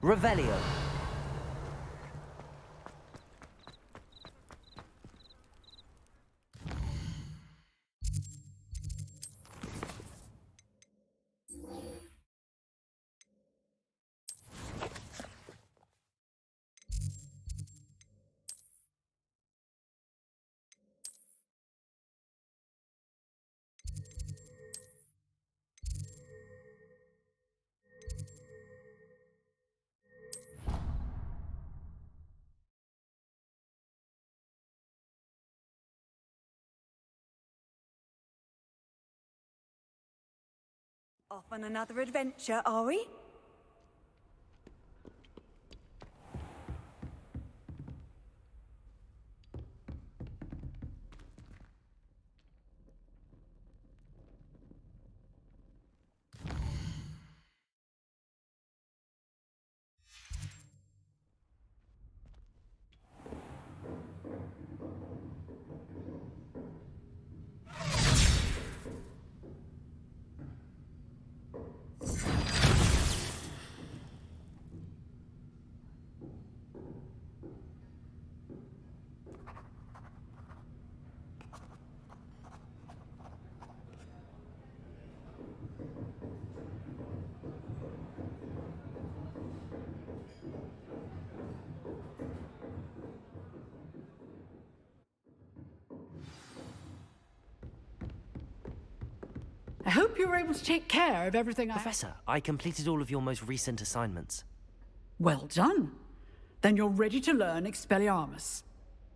Revelio. Off on another adventure, are we? I hope you were able to take care of everything Professor, I completed all of your most recent assignments. Well done. Then you're ready to learn Expelliarmus.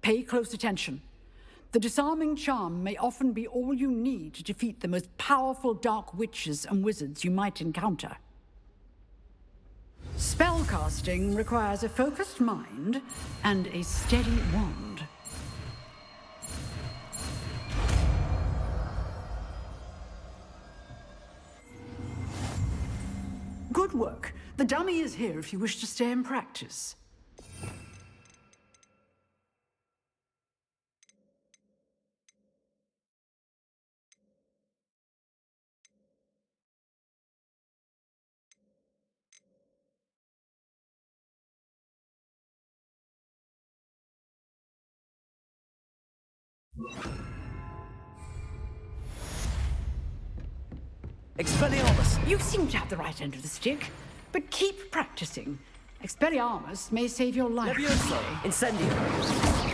Pay close attention. The disarming charm may often be all you need to defeat the most powerful dark witches and wizards you might encounter. Spellcasting requires a focused mind and a steady wand. Good work. The dummy is here if you wish to stay and practice. Expelliarmus! You seem to have the right end of the stick, but keep practicing. Expelliarmus may save your life. Levioso! Incendio!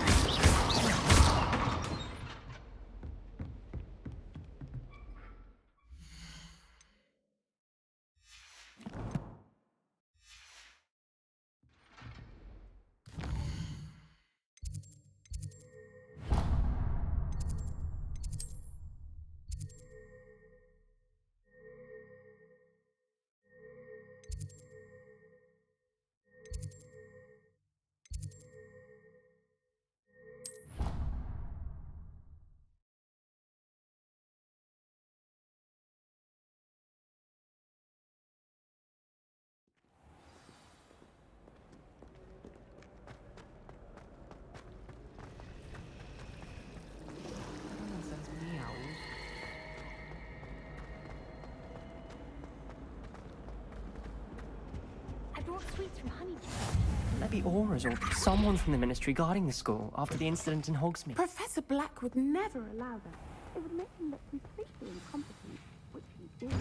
Sweets from Honeydew. Maybe Aura's or someone from the ministry guarding the school after the incident in Hogsmeade. Professor Black would never allow that. It would make him look completely incompetent, which he did.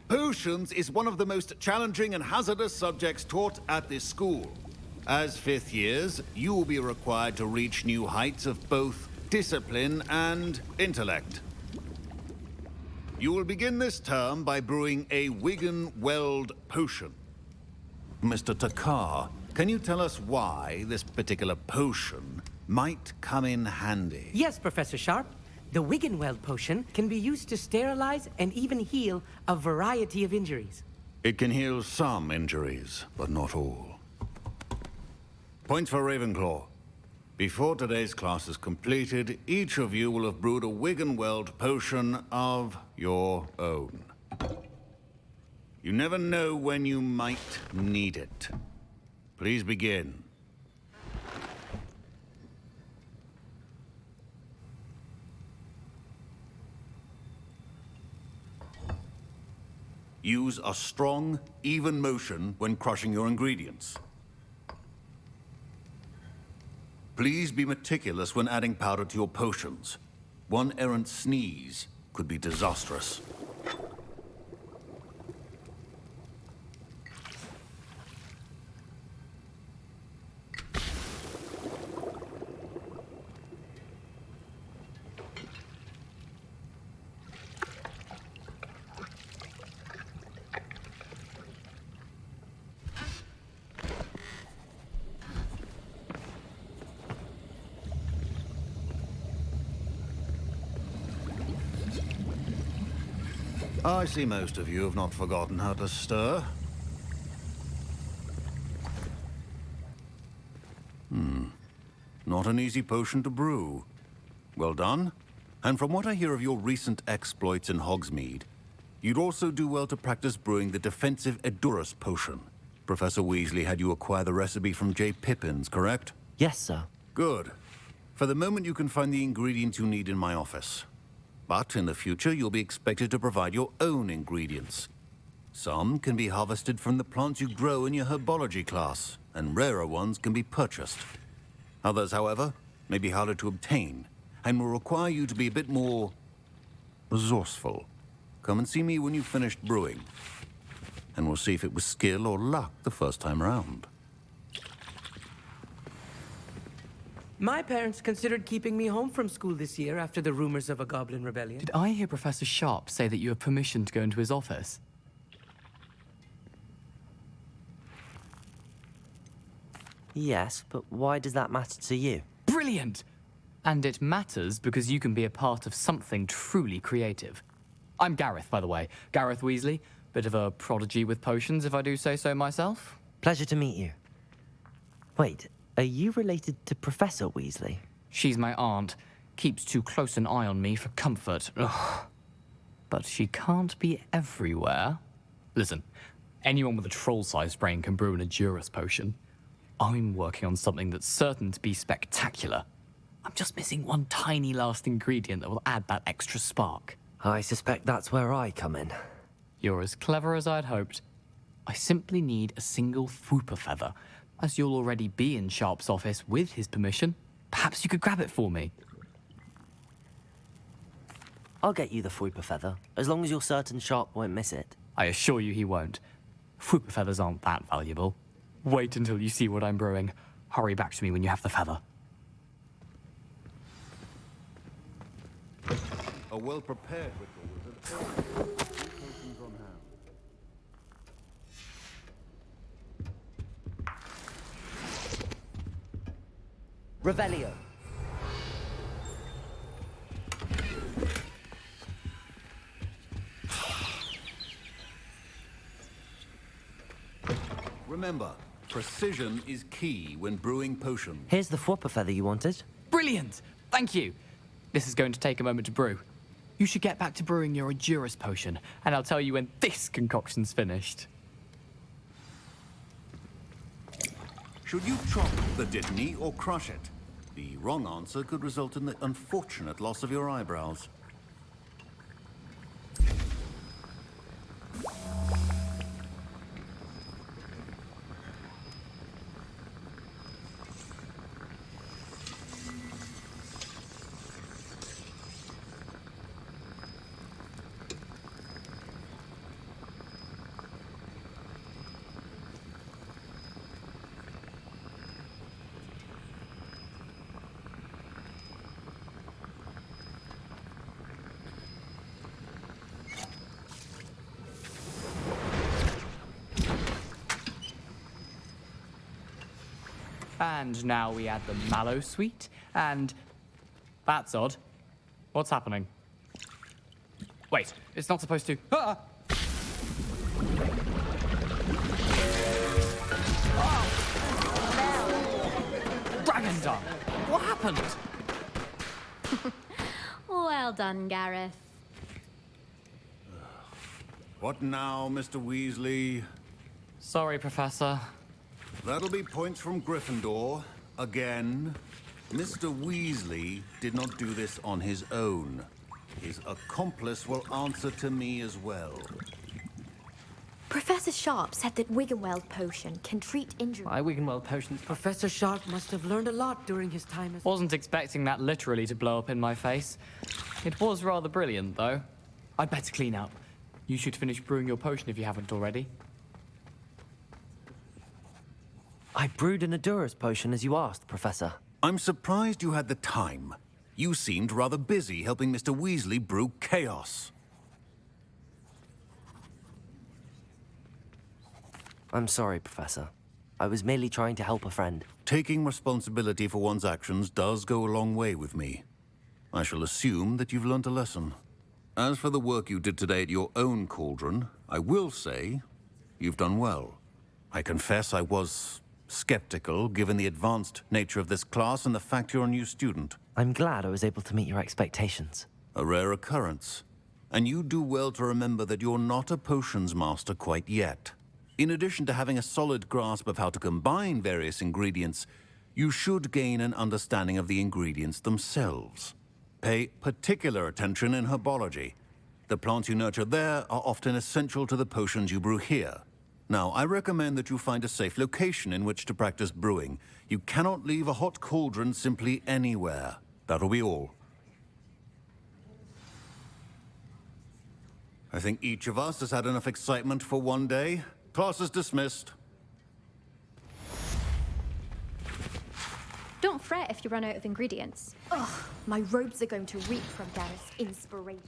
Potions is one of the most challenging and hazardous subjects taught at this school. As fifth years, you will be required to reach new heights of both discipline and intellect. You will begin this term by brewing a Wigan-Weld potion. Mr. Takar, can you tell us why this particular potion might come in handy? Yes, Professor Sharp. The Wigan-Weld potion can be used to sterilize and even heal a variety of injuries. It can heal some injuries, but not all. Points for Ravenclaw. Before today's class is completed, each of you will have brewed a Wigan-Weld potion of your own. You never know when you might need it. Please begin. Use a strong, even motion when crushing your ingredients. Please be meticulous when adding powder to your potions. One errant sneeze could be disastrous. I see most of you have not forgotten how to stir. Not an easy potion to brew. Well done. And from what I hear of your recent exploits in Hogsmeade, you'd also do well to practice brewing the defensive Edurus potion. Professor Weasley had you acquire the recipe from J. Pippins, correct? Yes, sir. Good. For the moment, you can find the ingredients you need in my office. But in the future, you'll be expected to provide your own ingredients. Some can be harvested from the plants you grow in your herbology class, and rarer ones can be purchased. Others, however, may be harder to obtain, and will require you to be a bit more resourceful. Come and see me when you've finished brewing, and we'll see if it was skill or luck the first time around. My parents considered keeping me home from school this year after the rumors of a goblin rebellion. Did I hear Professor Sharp say that you have permission to go into his office? Yes, but why does that matter to you? Brilliant! And it matters because you can be a part of something truly creative. I'm Gareth, by the way. Gareth Weasley. Bit of a prodigy with potions, if I do say so myself. Pleasure to meet you. Wait, are you related to Professor Weasley? She's my aunt. Keeps too close an eye on me for comfort. Ugh. But she can't be everywhere. Listen, anyone with a troll-sized brain can brew an Edurus potion. I'm working on something that's certain to be spectacular. I'm just missing one tiny last ingredient that will add that extra spark. I suspect that's where I come in. You're as clever as I'd hoped. I simply need a single Fwooper feather. As you'll already be in Sharp's office with his permission, perhaps you could grab it for me. I'll get you the Fwooper feather, as long as you're certain Sharp won't miss it. I assure you he won't. Fwooper feathers aren't that valuable. Wait until you see what I'm brewing. Hurry back to me when you have the feather. A well-prepared ritual wizard. Potions on hand. Revelio. Remember, precision is key when brewing potions. Here's the Fwooper feather you wanted. Brilliant! Thank you! This is going to take a moment to brew. You should get back to brewing your Edurus potion, and I'll tell you when this concoction's finished. Should you chop the Dittany or crush it? The wrong answer could result in the unfortunate loss of your eyebrows. And now we add the mallow sweet, and... That's odd. What's happening? Wait, it's not supposed to... Ah! Dragon dung! What happened? Well done, Gareth. What now, Mr. Weasley? Sorry, Professor. That'll be points from Gryffindor. Again. Mr. Weasley did not do this on his own. His accomplice will answer to me as well. Professor Sharp said that Wiggenweld potion can treat injuries. My Wiggenweld potions. Professor Sharp must have learned a lot during his time as... Wasn't expecting that literally to blow up in my face. It was rather brilliant, though. I'd better clean up. You should finish brewing your potion if you haven't already. I brewed an Adura's potion as you asked, Professor. I'm surprised you had the time. You seemed rather busy helping Mr. Weasley brew chaos. I'm sorry, Professor. I was merely trying to help a friend. Taking responsibility for one's actions does go a long way with me. I shall assume that you've learnt a lesson. As for the work you did today at your own cauldron, I will say you've done well. I confess I was skeptical, given the advanced nature of this class and the fact you're a new student. I'm glad I was able to meet your expectations. A rare occurrence. And you do well to remember that you're not a potions master quite yet. In addition to having a solid grasp of how to combine various ingredients, you should gain an understanding of the ingredients themselves. Pay particular attention in herbology. The plants you nurture there are often essential to the potions you brew here. Now, I recommend that you find a safe location in which to practice brewing. You cannot leave a hot cauldron simply anywhere. That'll be all. I think each of us has had enough excitement for one day. Class is dismissed. Don't fret if you run out of ingredients. Ugh, my robes are going to reek from Gareth's inspiration.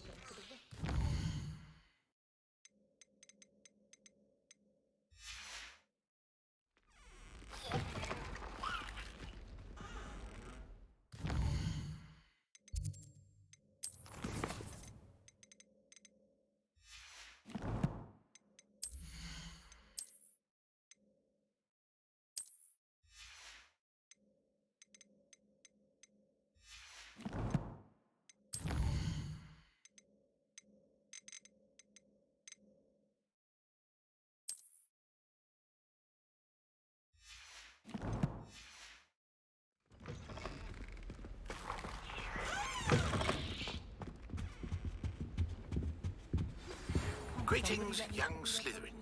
Greetings, young Slytherin.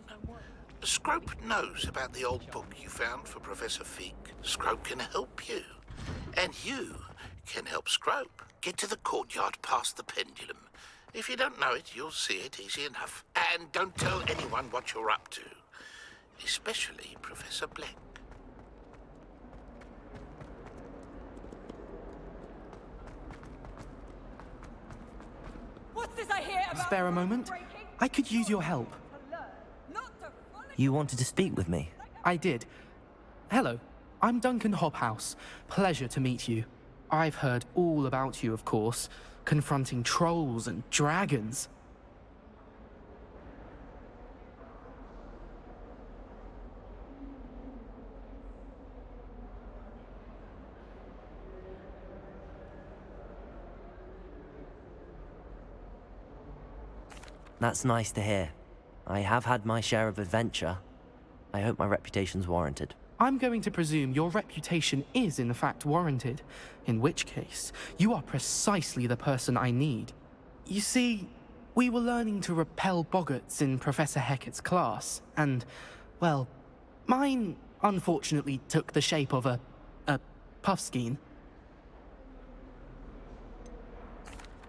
Scrope knows about the old book you found for Professor Fig. Scrope can help you. And you can help Scrope. Get to the courtyard past the pendulum. If you don't know it, you'll see it easy enough. And don't tell anyone what you're up to. Especially Professor Black. What's this I hear about... Spare a moment? I could use your help. You wanted to speak with me? I did. Hello, I'm Duncan Hobhouse. Pleasure to meet you. I've heard all about you, of course, confronting trolls and dragons. That's nice to hear. I have had my share of adventure. I hope my reputation's warranted. I'm going to presume your reputation is in fact warranted, in which case, you are precisely the person I need. You see, we were learning to repel boggarts in Professor Hecat's class, and, well, mine unfortunately took the shape of a puffskein.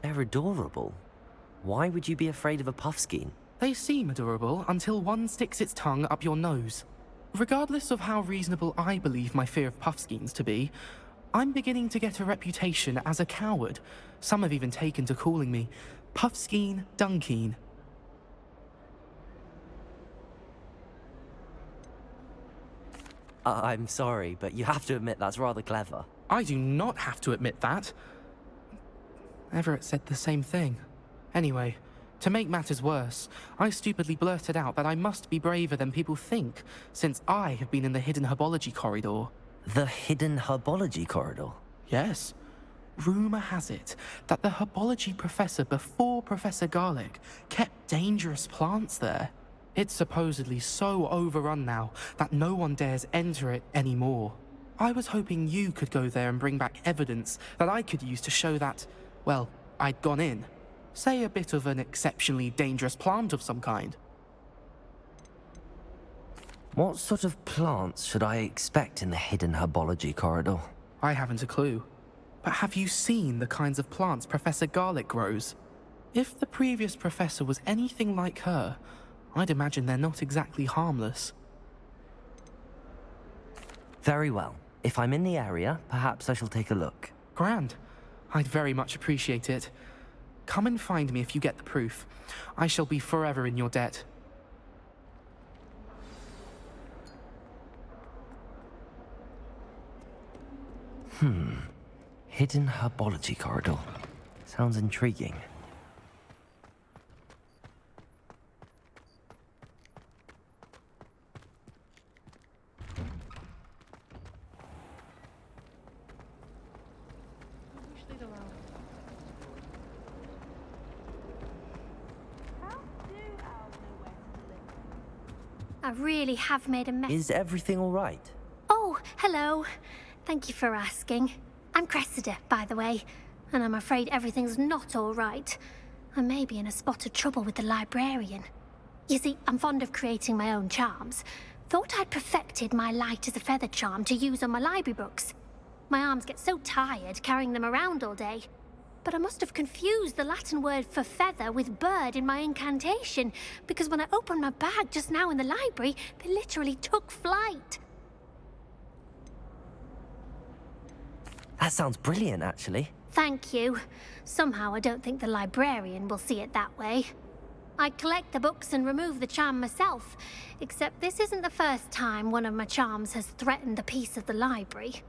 They're adorable. Why would you be afraid of a puffskein? They seem adorable until one sticks its tongue up your nose. Regardless of how reasonable I believe my fear of puffskeins to be, I'm beginning to get a reputation as a coward. Some have even taken to calling me Puffskein Dunkeen. I'm sorry, but you have to admit that's rather clever. I do not have to admit that. Everett said the same thing. Anyway, to make matters worse, I stupidly blurted out that I must be braver than people think, since I have been in the hidden herbology corridor. The hidden herbology corridor? Yes. Rumour has it that the herbology professor before Professor Garlick kept dangerous plants there. It's supposedly so overrun now that no one dares enter it anymore. I was hoping you could go there and bring back evidence that I could use to show that, well, I'd gone in. Say a bit of an exceptionally dangerous plant of some kind. What sort of plants should I expect in the hidden herbology corridor? I haven't a clue. But have you seen the kinds of plants Professor Garlic grows? If the previous professor was anything like her, I'd imagine they're not exactly harmless. Very well. If I'm in the area, perhaps I shall take a look. Grand. I'd very much appreciate it. Come and find me if you get the proof. I shall be forever in your debt. Hidden herbology corridor. Sounds intriguing. I really have made a mess. Is everything all right? Oh, hello. Thank you for asking. I'm Cressida, by the way, and I'm afraid everything's not all right. I may be in a spot of trouble with the librarian. You see, I'm fond of creating my own charms. Thought I'd perfected my light as a feather charm to use on my library books. My arms get so tired carrying them around all day. But I must have confused the Latin word for feather with bird in my incantation, because when I opened my bag just now in the library, they literally took flight. That sounds brilliant, actually. Thank you. Somehow I don't think the librarian will see it that way. I collect the books and remove the charm myself, except this isn't the first time one of my charms has threatened the peace of the library.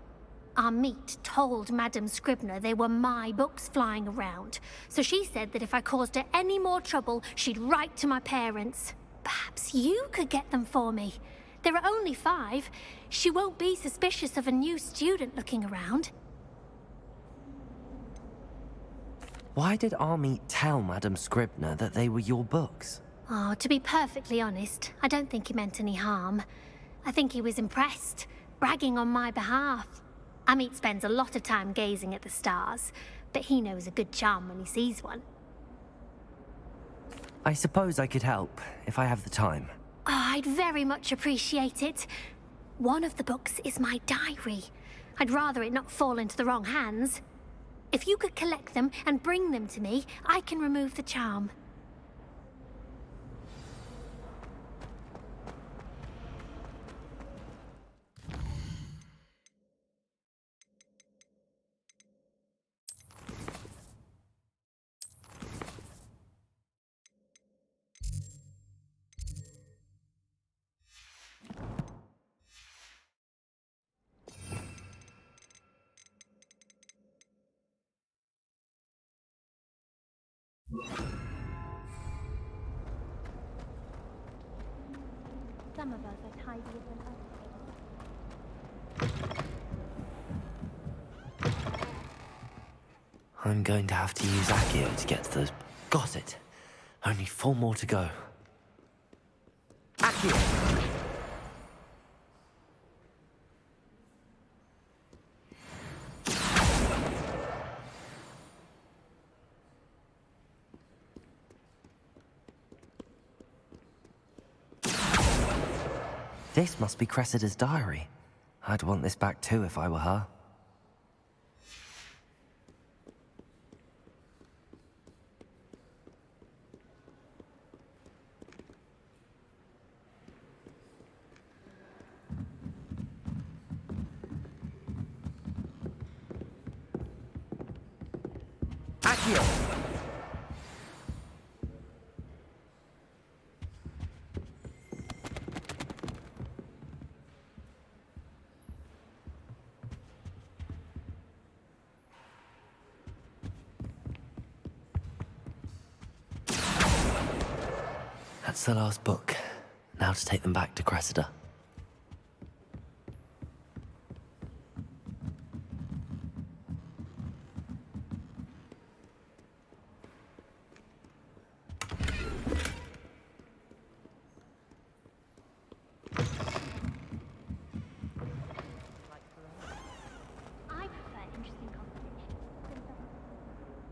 Our meet told Madame Scribner they were my books flying around, so she said that if I caused her any more trouble, she'd write to my parents. Perhaps you could get them for me. There are only 5. She won't be suspicious of a new student looking around. Why did Army tell Madame Scribner that they were your books? Oh, to be perfectly honest, I don't think he meant any harm. I think he was impressed, bragging on my behalf. Amit spends a lot of time gazing at the stars, but he knows a good charm when he sees one. I suppose I could help, if I have the time. Oh, I'd very much appreciate it. One of the books is my diary. I'd rather it not fall into the wrong hands. If you could collect them and bring them to me, I can remove the charm. Some of us are tidier than others. I'm going to have to use Accio to get to those... Got it. Only 4 more to go. Accio! This must be Cressida's diary. I'd want this back too if I were her. Accio! That's the last book. Now to take them back to Cressida.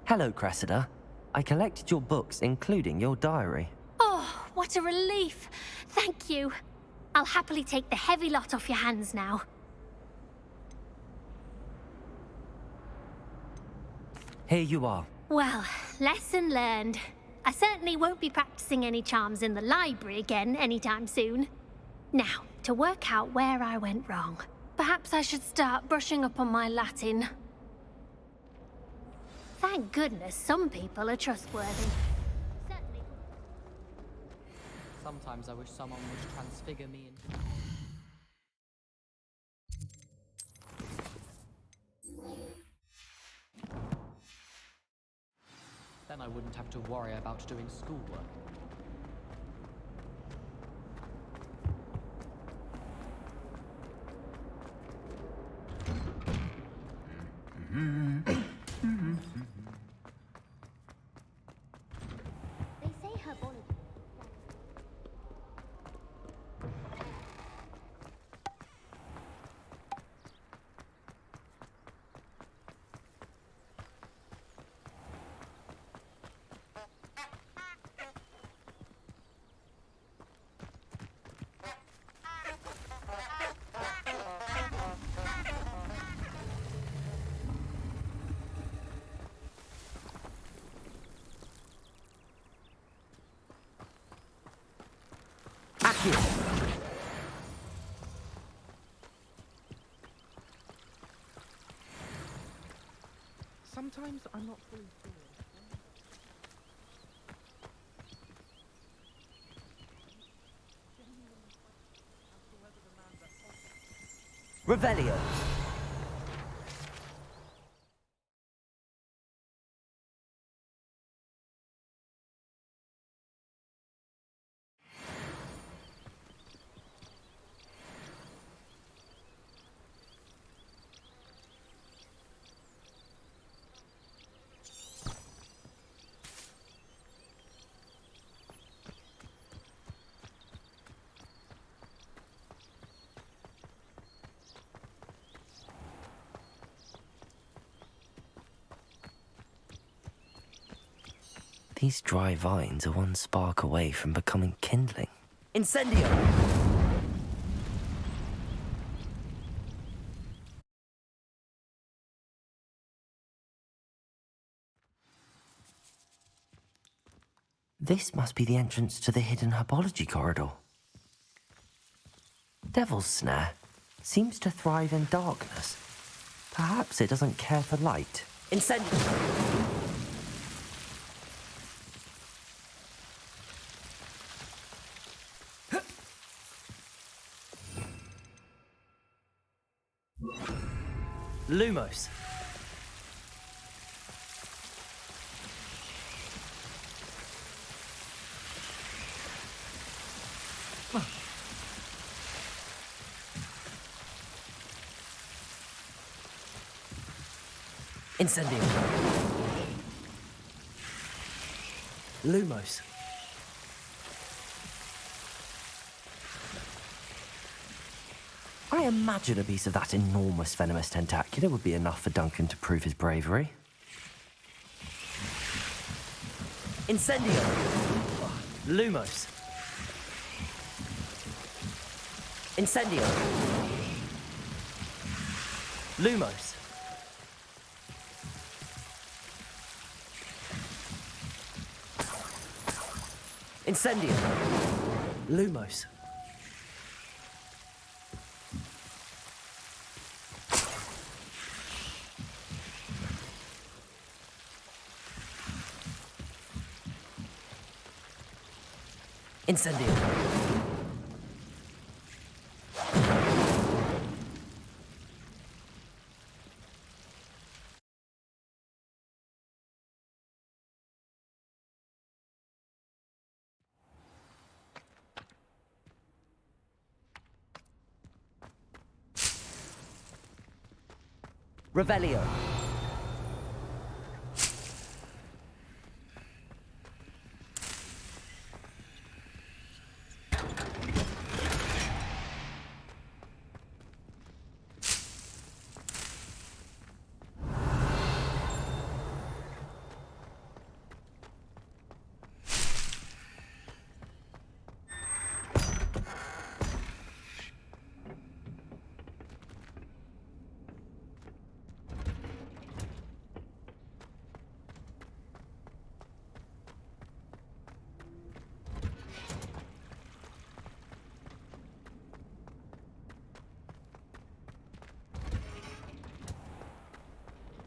Hello, Cressida. I collected your books, including your diary. Oh, what a relief. Thank you. I'll happily take the heavy lot off your hands now. Here you are. Well, lesson learned. I certainly won't be practicing any charms in the library again anytime soon. Now, to work out where I went wrong. Perhaps I should start brushing up on my Latin. Thank goodness some people are trustworthy. Sometimes I wish someone would transfigure me into... Then I wouldn't have to worry about doing schoolwork. They say her bonnet... Sometimes I'm not fully sure. Revelio. These dry vines are one spark away from becoming kindling. Incendio! This must be the entrance to the hidden herbology corridor. Devil's Snare seems to thrive in darkness. Perhaps it doesn't care for light. Incendio! Lumos. Incendio. Lumos. I imagine a piece of that enormous venomous tentacular would be enough for Duncan to prove his bravery. Incendio! Lumos. Incendio! Lumos. Incendio! Lumos. Incendio. Revelio.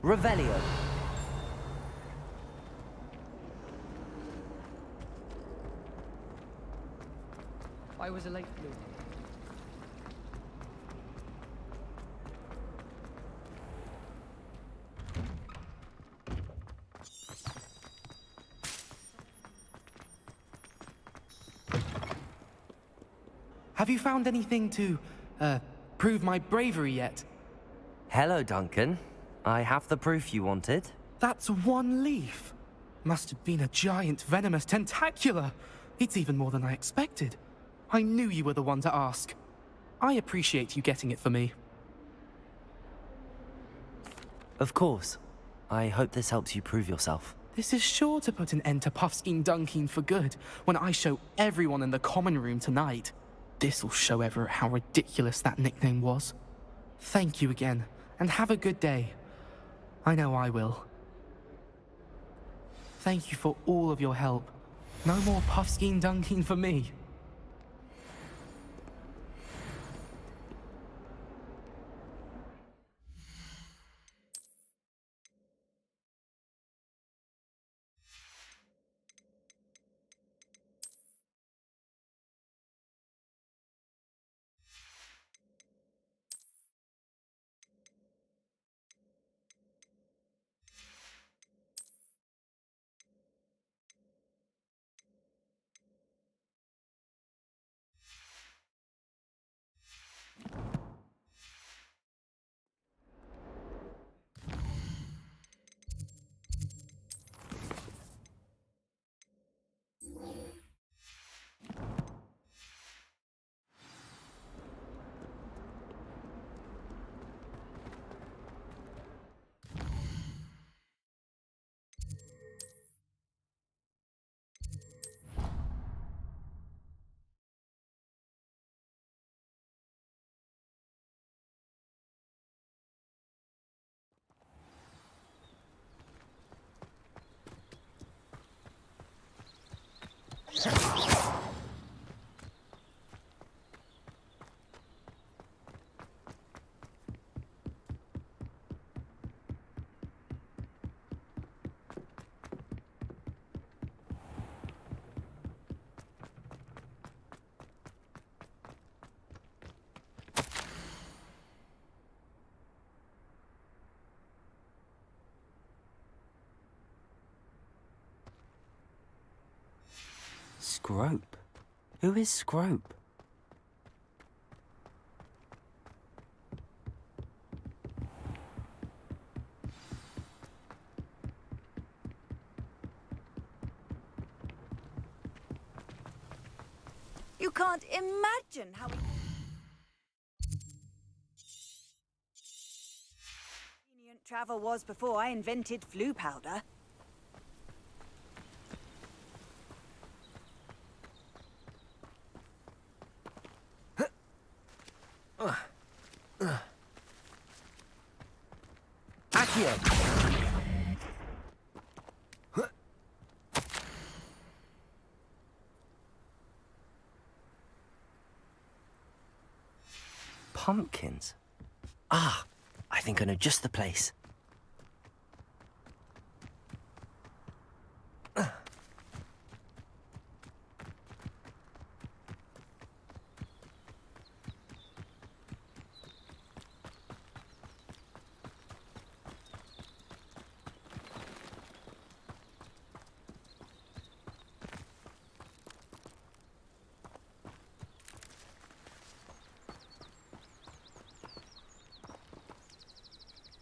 Revelio. I was a late bloomer. Have you found anything to, prove my bravery yet? Hello, Duncan. I have the proof you wanted. That's one leaf. Must have been a giant venomous tentacula. It's even more than I expected. I knew you were the one to ask. I appreciate you getting it for me. Of course. I hope this helps you prove yourself. This is sure to put an end to Puffskein Dunkin for good when I show everyone in the common room tonight. This'll show Everett how ridiculous that nickname was. Thank you again, and have a good day. I know I will. Thank you for all of your help. No more Puffskein Dunkin for me. SKROUP? Who is SKROUP? You can't imagine how convenient travel was before I invented flu powder. Accio! Pumpkins? Ah, I think I know just the place.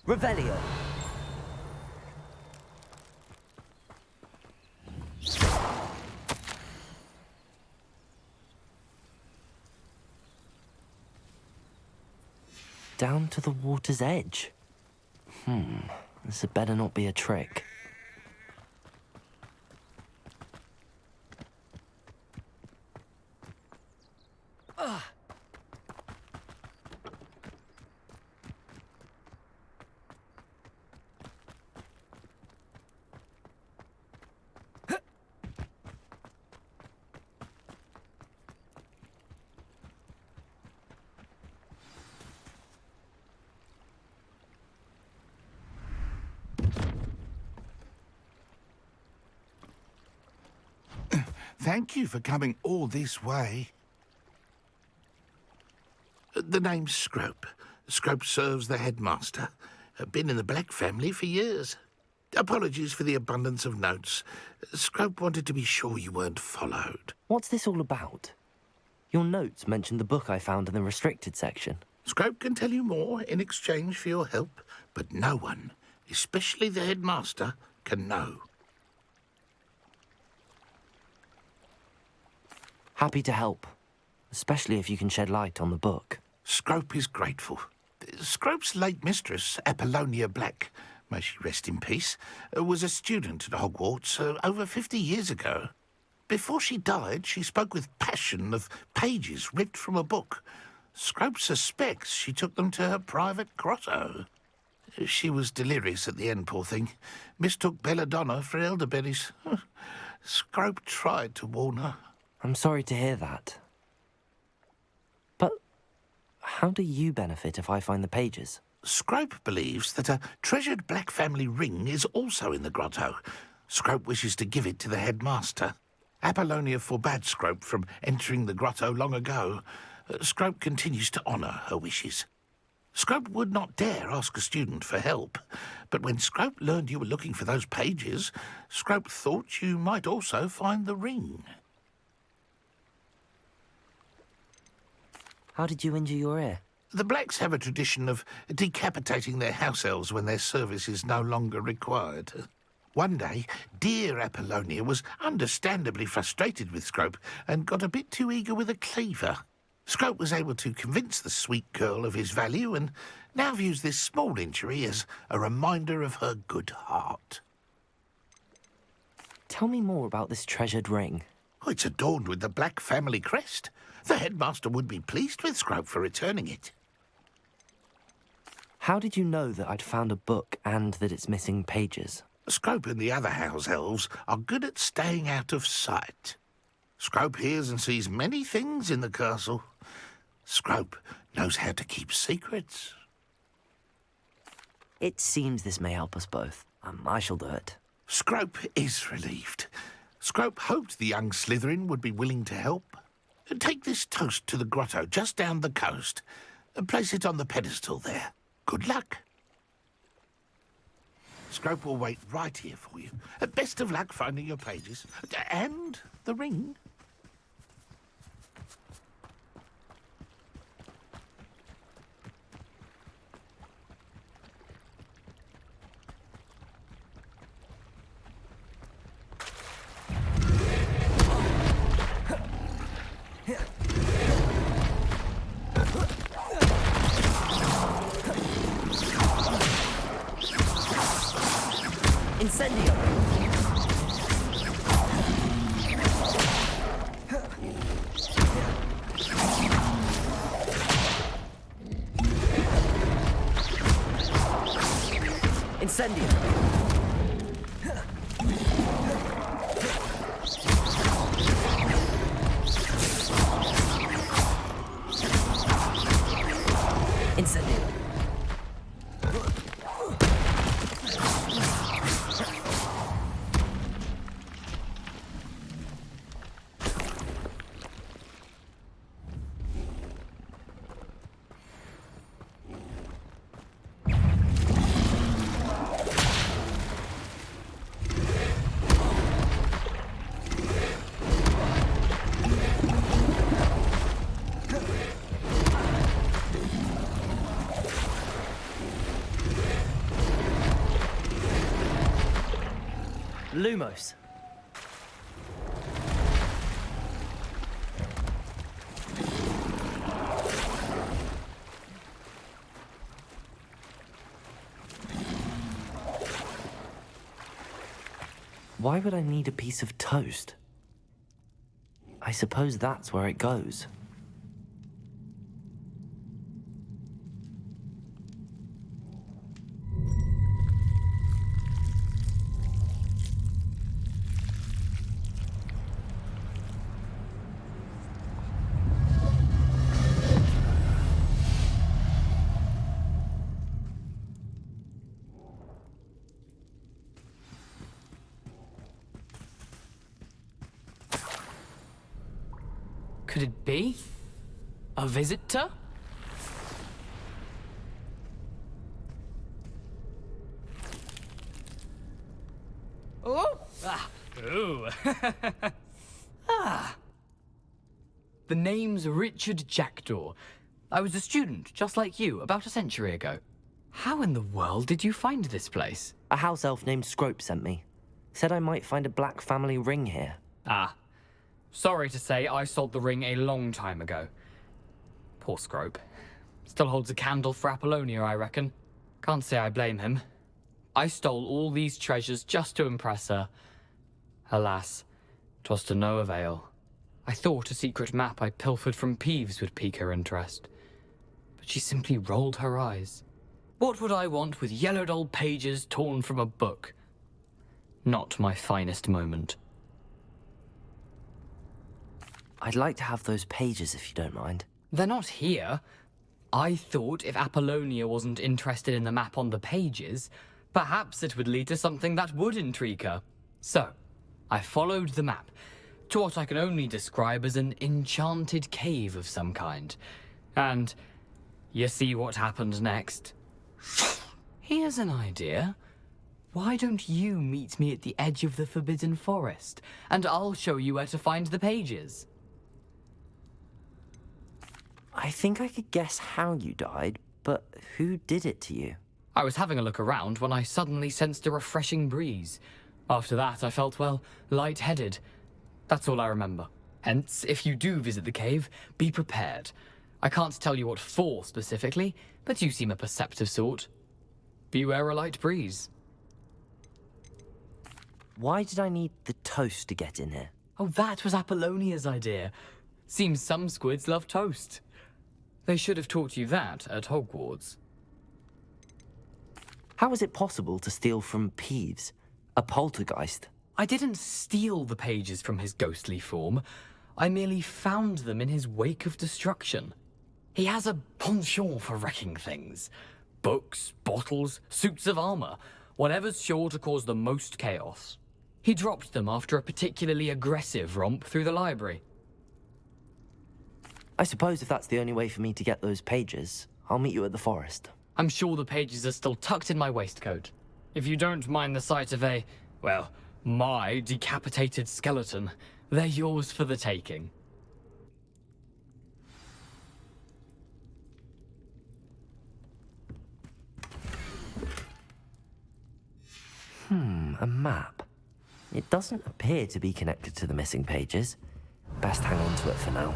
Revelio. Down to the water's edge. This had better not be a trick. Thank you for coming all this way. The name's Scrope. Scrope serves the headmaster. Been in the Black family for years. Apologies for the abundance of notes. Scrope wanted to be sure you weren't followed. What's this all about? Your notes mentioned the book I found in the restricted section. Scrope can tell you more in exchange for your help, but no one, especially the headmaster, can know. Happy to help, especially if you can shed light on the book. Scrope is grateful. Scrope's late mistress, Apollonia Black, may she rest in peace, was a student at Hogwarts over 50 years ago. Before she died, she spoke with passion of pages ripped from a book. Scrope suspects she took them to her private grotto. She was delirious at the end, poor thing. Mistook belladonna for elderberries. Scrope tried to warn her. I'm sorry to hear that. But how do you benefit if I find the pages? Scrope believes that a treasured Black family ring is also in the grotto. Scrope wishes to give it to the headmaster. Apollonia forbade Scrope from entering the grotto long ago. Scrope continues to honour her wishes. Scrope would not dare ask a student for help, but when Scrope learned you were looking for those pages, Scrope thought you might also find the ring. How did you injure your ear? The Blacks have a tradition of decapitating their house elves when their service is no longer required. One day, dear Apollonia was understandably frustrated with Scrope and got a bit too eager with a cleaver. Scrope was able to convince the sweet girl of his value and now views this small injury as a reminder of her good heart. Tell me more about this treasured ring. Oh, it's adorned with the Black family crest. The headmaster would be pleased with Scrope for returning it. How did you know that I'd found a book and that it's missing pages? Scrope and the other house elves are good at staying out of sight. Scrope hears and sees many things in the castle. Scrope knows how to keep secrets. It seems this may help us both. I shall do it. Scrope is relieved. Scrope hoped the young Slytherin would be willing to help. Take this toast to the grotto just down the coast and place it on the pedestal there. Good luck. Scrope will wait right here for you. Best of luck finding your pages. And the ring. Incendio! Incendio! Incendio! Lumos. Why would I need a piece of toast? I suppose that's where it goes. could it be? A visitor? Oh! Ah! Ooh! Ah! The name's Richard Jackdaw. I was a student, just like you, about a century ago. How in the world did you find this place? A house elf named Scrope sent me. Said I might find a black family ring here. Ah. Sorry to say, I sold the ring a long time ago. Poor Scrope. Still holds a candle for Apollonia, I reckon. Can't say I blame him. I stole all these treasures just to impress her. Alas, 'twas to no avail. I thought a secret map I pilfered from Peeves would pique her interest. But she simply rolled her eyes. What would I want with yellowed old pages torn from a book? Not my finest moment. I'd like to have those pages if you don't mind. They're not here. I thought if Apollonia wasn't interested in the map on the pages, perhaps it would lead to something that would intrigue her. So, I followed the map to what I can only describe as an enchanted cave of some kind. And you see what happened next? Here's an idea. Why don't you meet me at the edge of the Forbidden Forest, and I'll show you where to find the pages? I think I could guess how you died, but who did it to you? I was having a look around when I suddenly sensed a refreshing breeze. After that, I felt, well, lightheaded. That's all I remember. Hence, if you do visit the cave, be prepared. I can't tell you what for specifically, but you seem a perceptive sort. Beware a light breeze. Why did I need the toast to get in here? Oh, that was Apollonia's idea. Seems some squids love toast. They should have taught you that at Hogwarts. How is it possible to steal from Peeves, a poltergeist? I didn't steal the pages from his ghostly form. I merely found them in his wake of destruction. He has a penchant for wrecking things. Books, bottles, suits of armor, whatever's sure to cause the most chaos. He dropped them after a particularly aggressive romp through the library. I suppose if that's the only way for me to get those pages, I'll meet you at the forest. I'm sure the pages are still tucked in my waistcoat. If you don't mind the sight of a, well, my decapitated skeleton, they're yours for the taking. A map. It doesn't appear to be connected to the missing pages. Best hang on to it for now.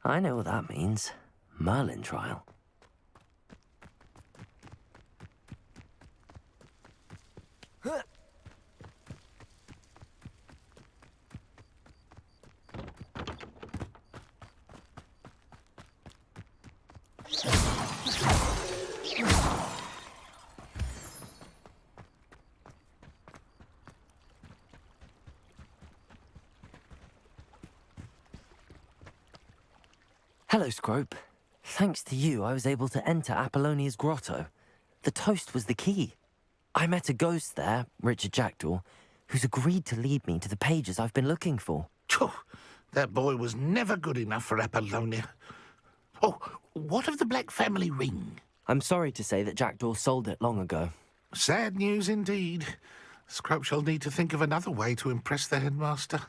I know what that means. Merlin trial. Hello, Scrope. Thanks to you, I was able to enter Apollonia's grotto. The toast was the key. I met a ghost there, Richard Jackdaw, who's agreed to lead me to the pages I've been looking for. Phew, that boy was never good enough for Apollonia. Oh, what of the Black family ring? I'm sorry to say that Jackdaw sold it long ago. Sad news indeed. Scrope shall need to think of another way to impress the headmaster.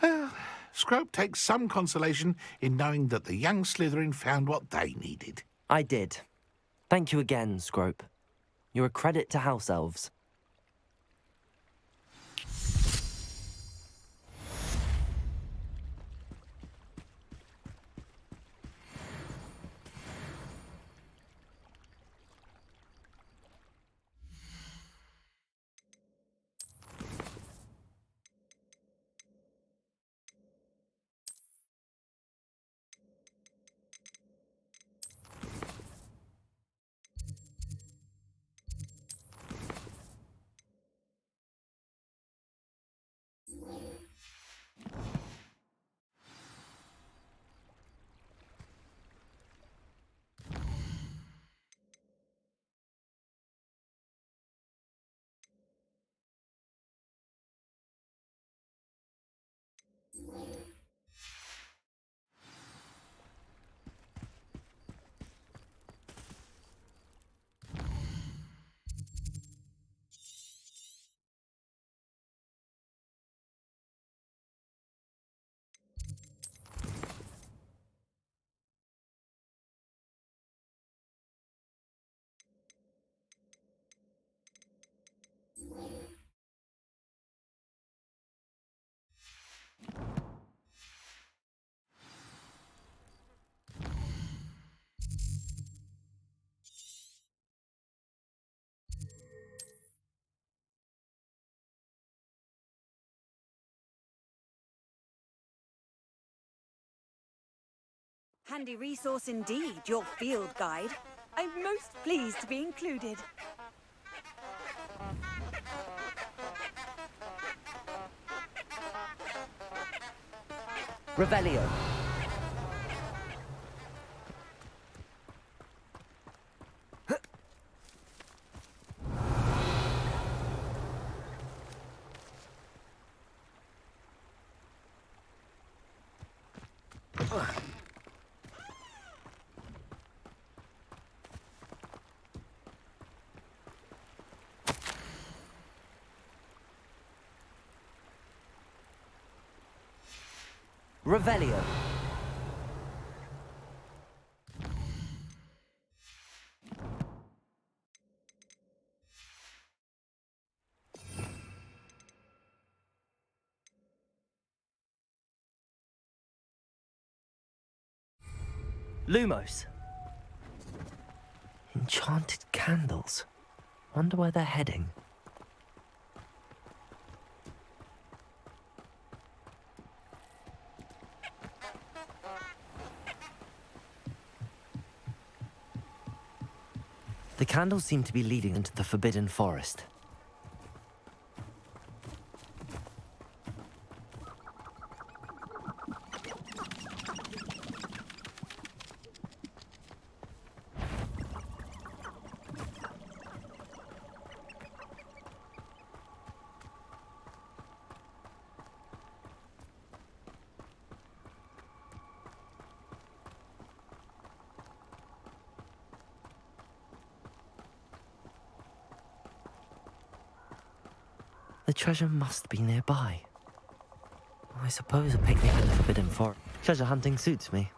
Well, Scrope takes some consolation in knowing that the young Slytherin found what they needed. I did. Thank you again, Scrope. You're a credit to house elves. Handy resource indeed, your field guide. I'm most pleased to be included. Revelio. Revelio. Lumos. Enchanted candles. Wonder where they're heading. The candles seem to be leading into the Forbidden Forest. The treasure must be nearby. I suppose a picnic in the Forbidden Forest. Treasure hunting suits me.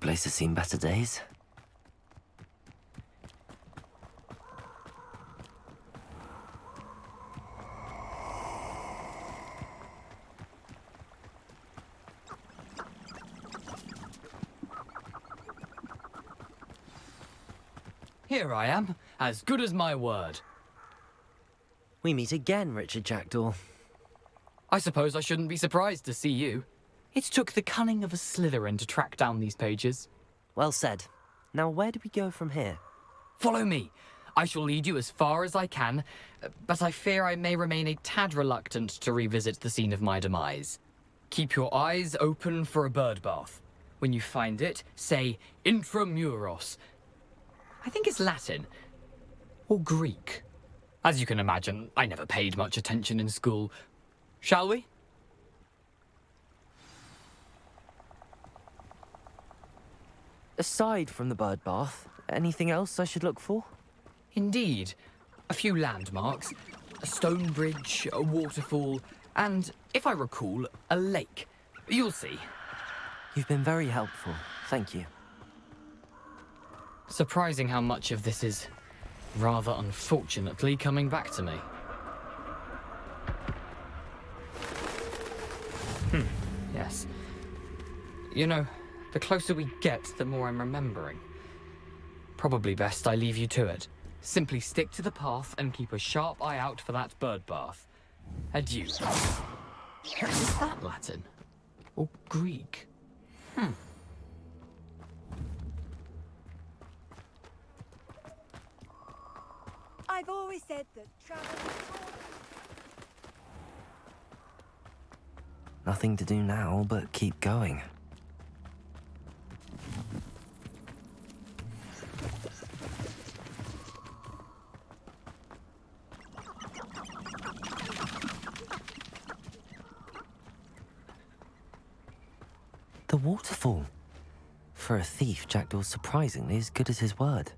place has seen better days. Here I am, as good as my word. We meet again, Richard Jackdaw. I suppose I shouldn't be surprised to see you. It took the cunning of a Slytherin to track down these pages. Well said. Now where do we go from here? Follow me. I shall lead you as far as I can, but I fear I may remain a tad reluctant to revisit the scene of my demise. Keep your eyes open for a bird bath. When you find it, say intramuros. I think it's Latin. Or Greek. As you can imagine, I never paid much attention in school. Shall we? Aside from the bird bath, anything else I should look for? Indeed. A few landmarks. A stone bridge, a waterfall, and, if I recall, a lake. You'll see. You've been very helpful. Thank you. Surprising how much of this is, rather unfortunately, coming back to me. Yes. You know, the closer we get, the more I'm remembering. Probably best I leave you to it. Simply stick to the path and keep a sharp eye out for that bird bath. Adieu. Is that Latin? Or Greek? I've always said that travel Nothing to do now but keep going. The waterfall. For a thief, Jackdaw's surprisingly as good as his word.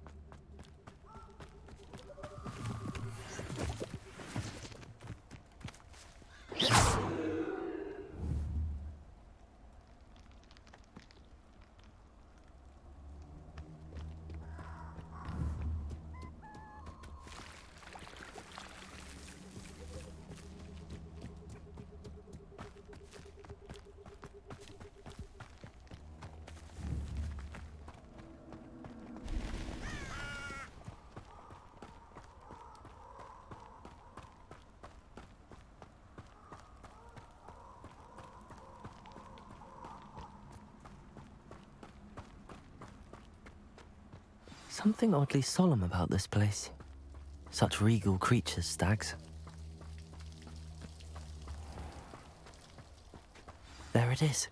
Something oddly solemn about this place. Such regal creatures, stags. There it is,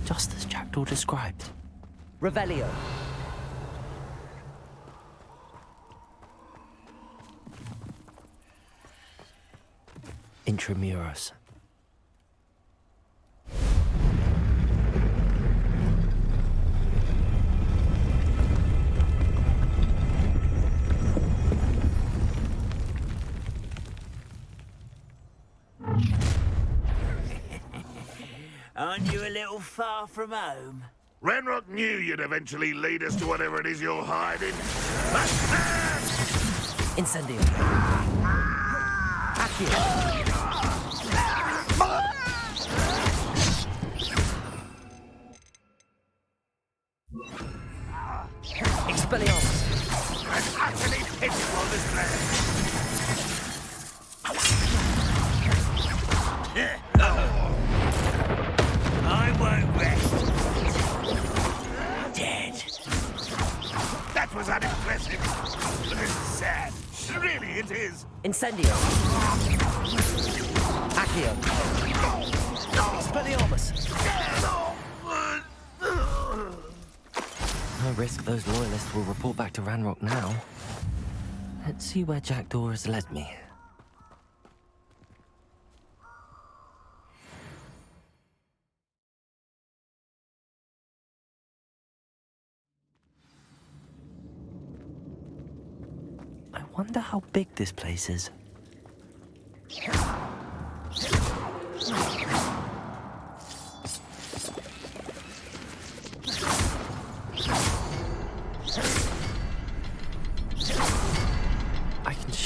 just as Jackdaw described. Revelio. Intramuros. Aren't you a little far from home? Ranrock knew you'd eventually lead us to whatever it is you're hiding. Incendio. Accio. Expelliarmus. An utterly pitiful display. I won't rest. Dead. That was unimpressive. But it's sad. Really, it is. Incendio. Accio. Expelliarmus. No risk those loyalists will report back to Ranrock now. Let's see where Jackdaw has led me. I wonder how big this place is.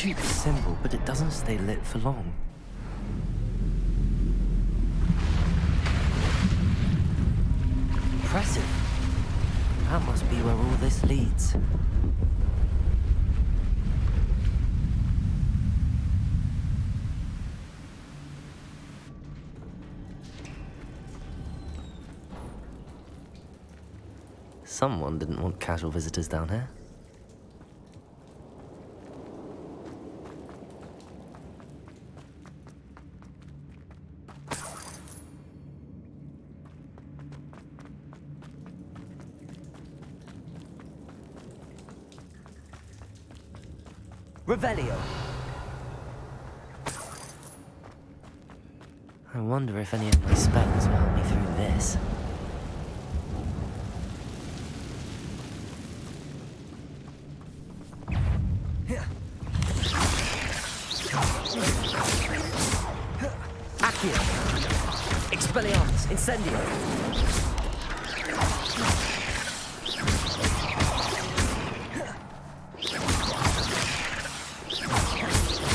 cute symbol, but it doesn't stay lit for long. Impressive. That must be where all this leads. Someone didn't want casual visitors down here. Revelio. I wonder if any of my spells will help me through this. Accio. Expelliarmus. Incendio.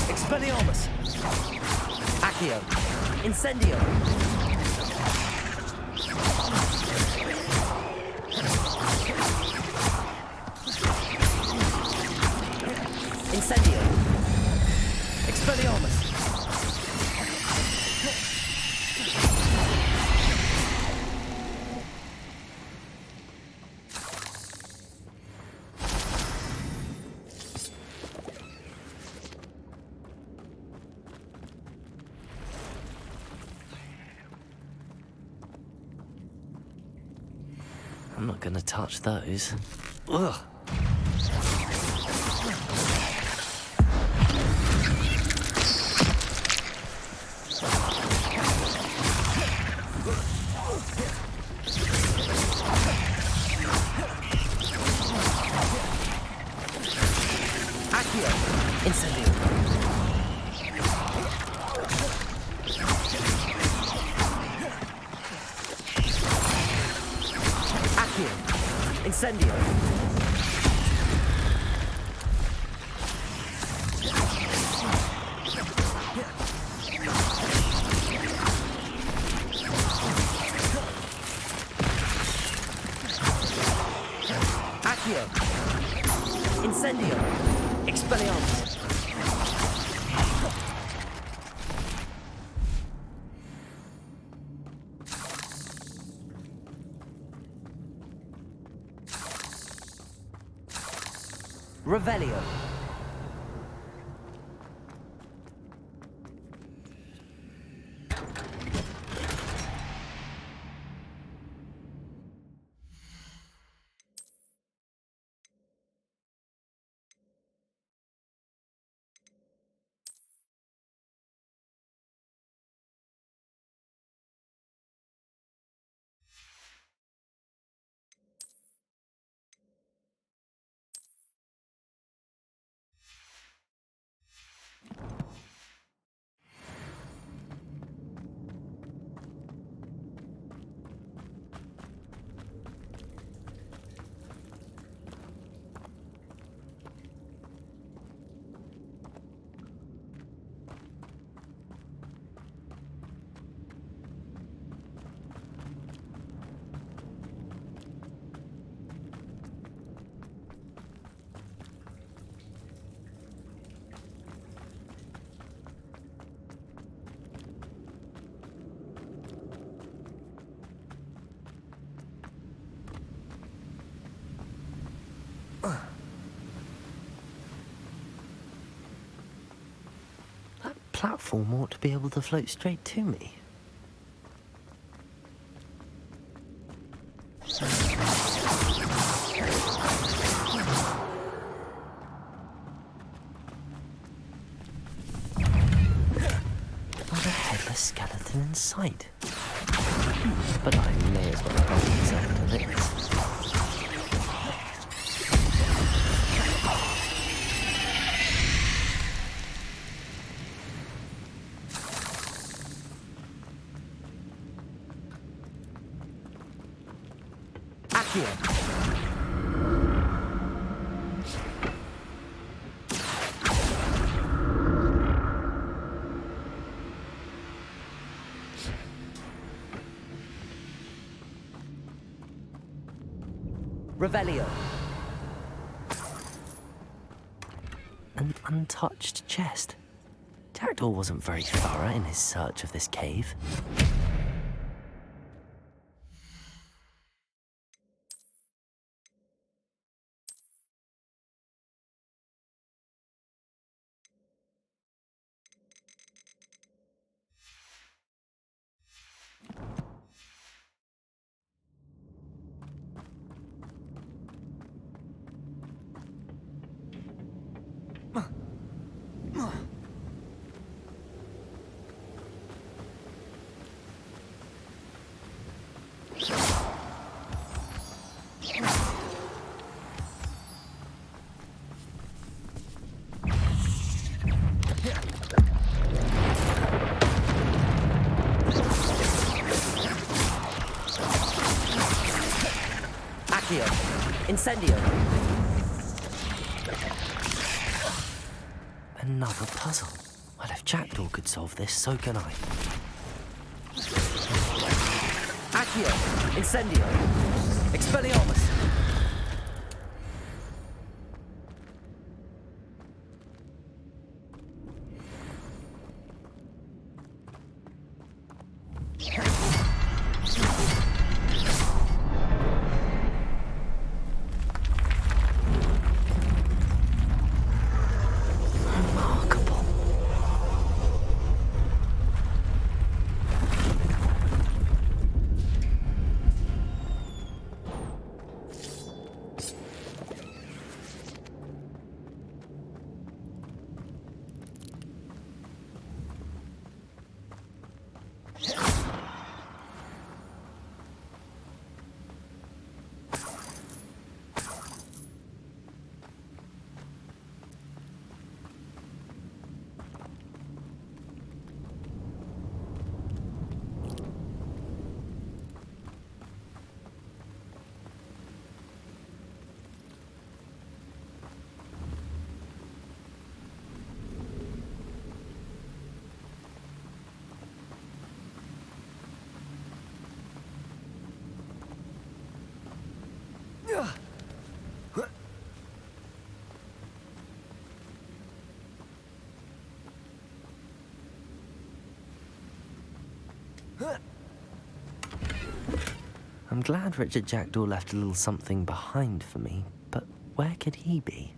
Expelliarmus. Accio. Incendio. Incendio. Expelliarmus. I'm not gonna touch those. Ugh. Accio. Incendio. Incendio. Accio. Incendio. Expelliarmus. Revelio. That platform ought to be able to float straight to me. Not a headless skeleton in sight. But I may as well help myself to this. Accio. Revelio. An untouched chest. Jackdaw wasn't very thorough in his search of this cave. Incendio. Another puzzle. Well, if Jackdaw could solve this, so can I. Accio. Incendio. Expelliarmus. I'm glad Richard Jackdaw left a little something behind for me, but where could he be?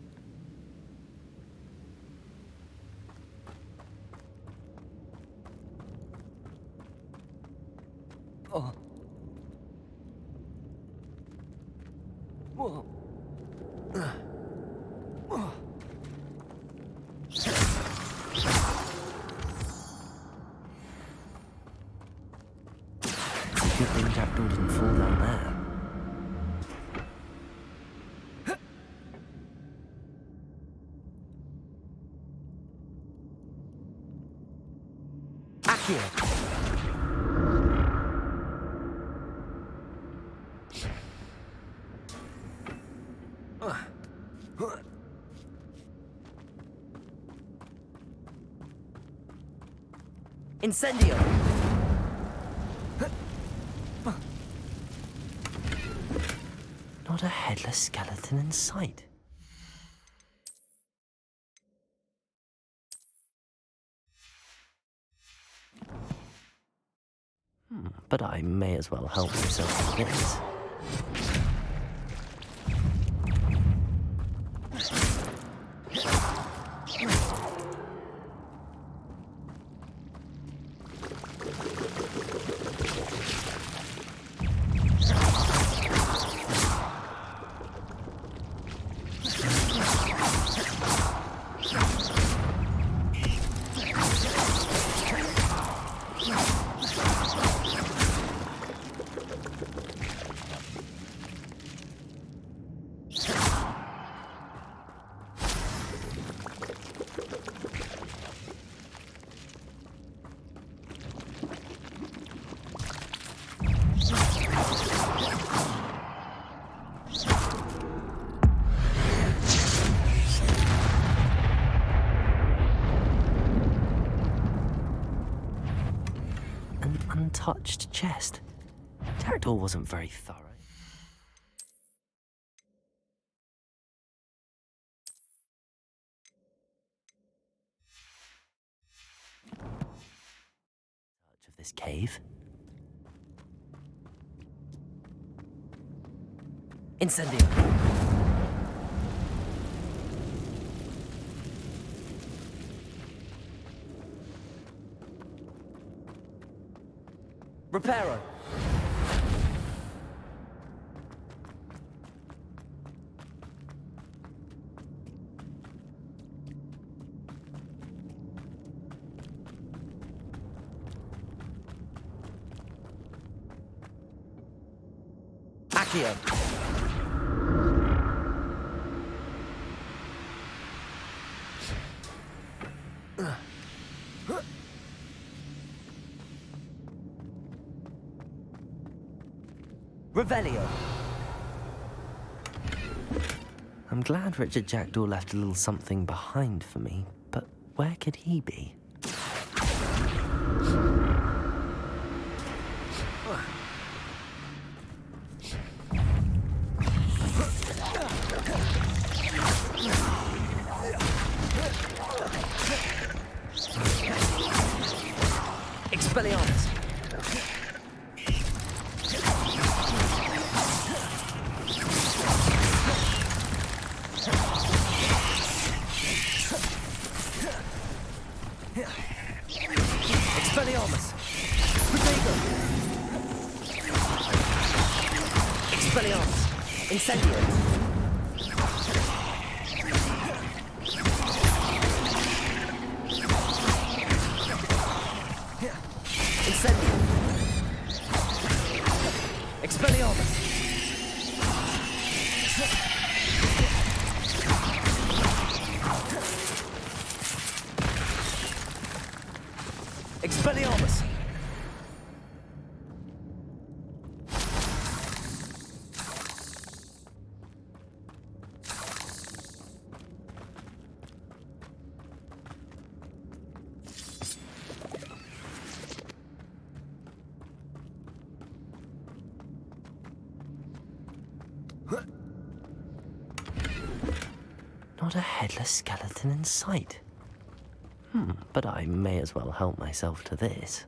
Oh. Whoa. Good thing Jackdaw didn't fall down there. Accio. Incendio. Not a headless skeleton in sight. But I may as well help myself with this. Untouched chest. Jackdaw wasn't very thorough. this cave. Incendio. Reparo. Accio. Revelio. I'm glad Richard Jackdaw left a little something behind for me, but where could he be? Expelliarmus. Expelliarmus. Protego. Expelliarmus. Incendio. Incendio. Expelliarmus. Expelliarmus. Not a headless skeleton in sight. But I may as well help myself to this.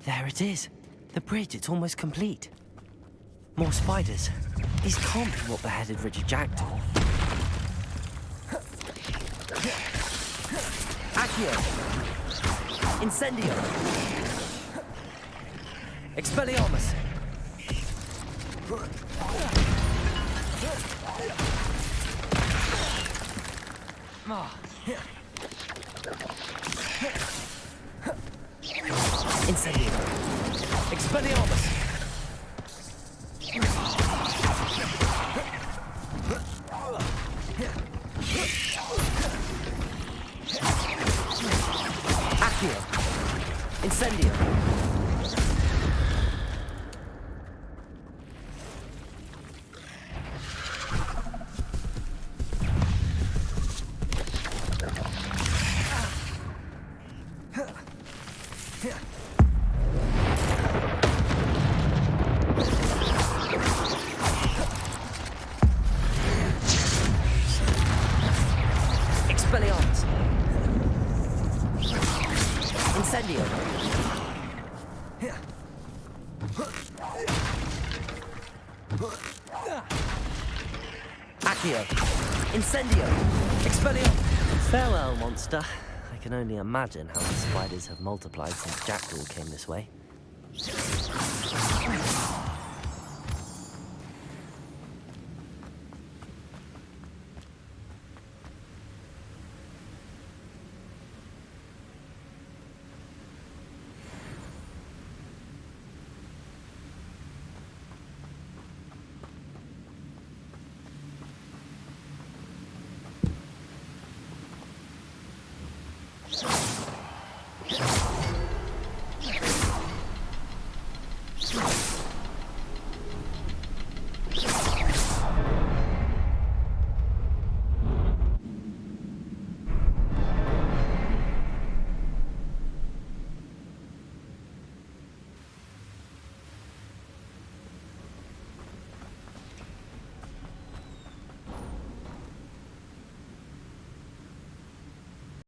There it is. The bridge, it's almost complete. More spiders. These can't be what beheaded Richard Jackdaw. Accio. Incendio. Expelliarmus. Incendio. Expelliarmus. Accio. Incendio. Expelliarmus. Incendio. Accio. Incendio. Expelliarmus. Farewell, monster. I can only imagine how the spiders have multiplied since Jackdaw came this way.